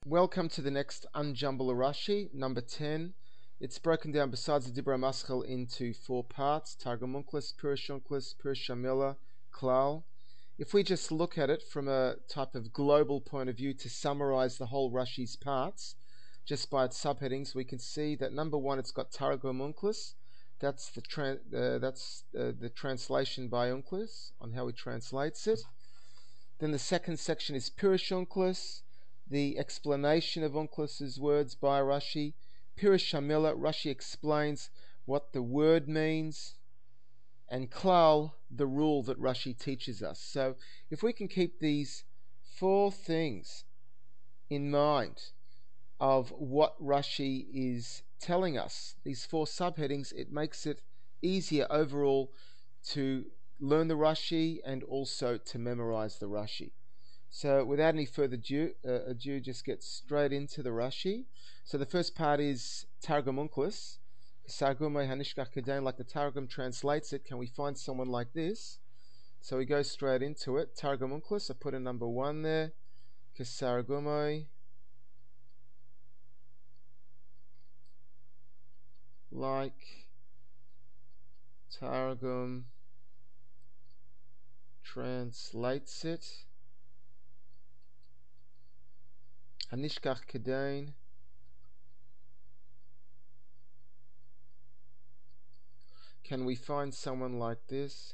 Welcome to the next Unjumble Rashi, number 10. It's broken down besides the Dibra Maschel into 4 parts: Targumunklus, Pirushunklis, Pirushamila, Klal. If we just look at it from a type of global point of view to summarize the whole Rashi's parts, just by its subheadings, we can see that number 1, it's got Targumunklus. That's the translation by Unclus on how he translates it. Then the second section is Pirushunklis, the explanation of Unclus's words by Rashi. Pirushamila, Rashi explains what the word means, and Klal, the rule that Rashi teaches us. So if we can keep these 4 things in mind of what Rashi is telling us, these 4 subheadings, it makes it easier overall to learn the Rashi and also to memorize the Rashi. So without any further ado, just get straight into the Rashi. So the first part is Targumunklus. Sargumay Hanishkach Kedain, like the Targum translates it. Can we find someone like this? So we go straight into it. Targumunklus, I put a number 1 there. Kesargumay, like Targum translates it. Hanishkach Kedain. Can we find someone like this?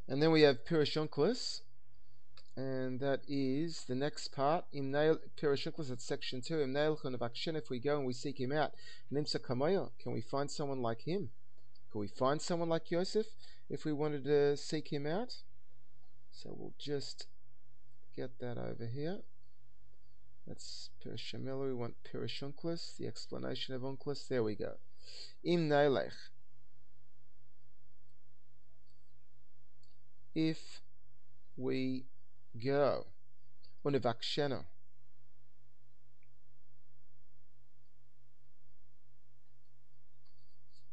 And then we have Pirushunklis, and that is the next part. In Pirushunklis, it's section 2. If we go and we seek him out, Nimsa Kamayo, can we find someone like him? Can we find someone like Yosef if we wanted to seek him out? So we'll just get that over here. That's Pirushamila. We want Pirushunklis, the explanation of Unclus. There we go. Im Neilech. If we go, Univaksheno,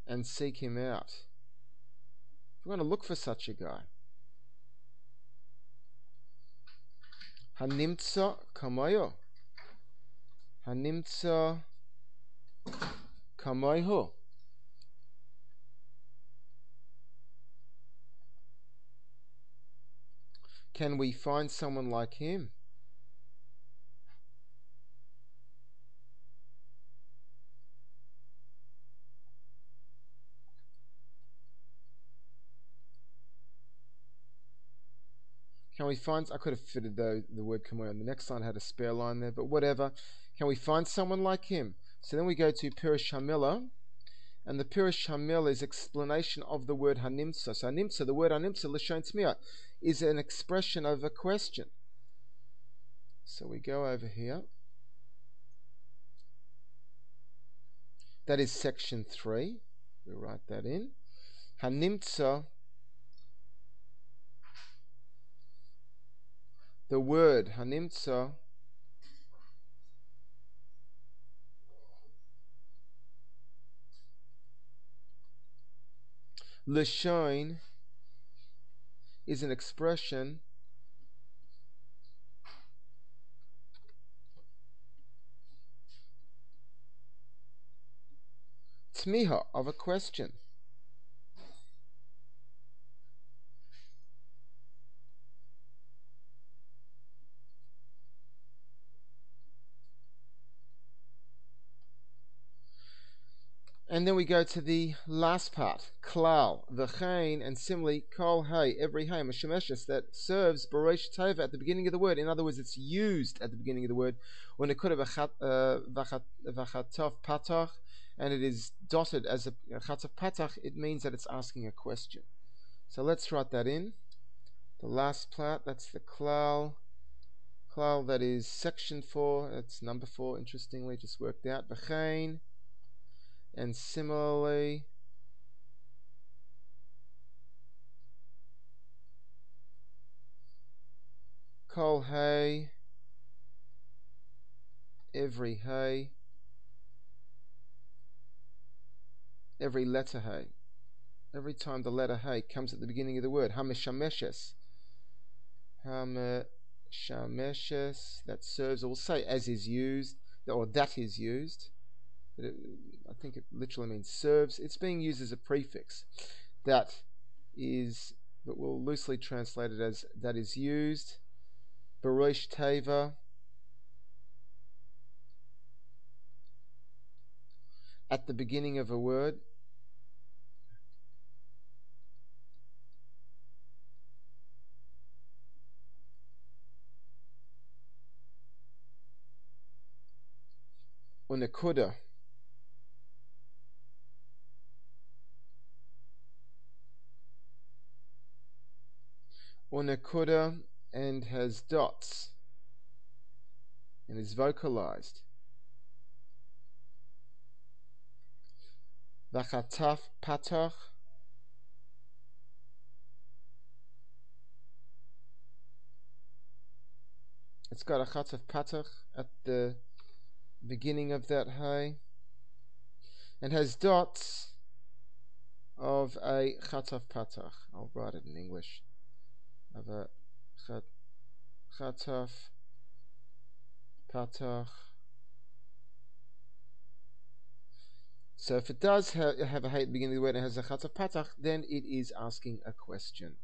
and seek him out. We want to look for such a guy. Hanimtsa Kamayo. Hanimtsa Kamayho. Can we find someone like him? Can we find, I could have fitted the word Kamoy on the next line, had a spare line there, but whatever. Can we find someone like him? So then we go to Pirush Hamila, and the Pirush Hamila is explanation of the word Hanimtsa. So Hanimtsa, the word Hanimtsa, Lashon Tmiya, is an expression of a question. So we go over here. That is section 3. We write that in. Hanimtsa, the word Hanimtsa Lashon is an expression Tmiha, of a question. And then we go to the last part, klal, v'chein, and similarly, kol hay, every hay, mashemeshes, that serves borosh teva at the beginning of the word. In other words, it's used at the beginning of the word. When it could have v'chatov patach, and it is dotted as a chatov patach, it means that it's asking a question. So let's write that in. The last part, that's the klal. Klal, that is section 4, that's number 4, interestingly, just worked out. V'chein. And similarly, kol hay, every hay, every letter hay. every time the letter Hey comes at the beginning of the word. Hameshameshes. Hameshameshes. That serves, or we'll say as is used, or that is used. But I think it literally means serves. It's being used as a prefix. That is, but we'll loosely translate it as that is used. Barosh Teva. At the beginning of a word. Unakuda. Unakuda, and has dots and is vocalized. Vachataf patach. It's got a chataf patach at the beginning of that hay, and has dots of a chataf patach. I'll write it in English. Of a chataf patach. So if it does have a hay at the beginning of the word and has a chataf patach, then it is asking a question.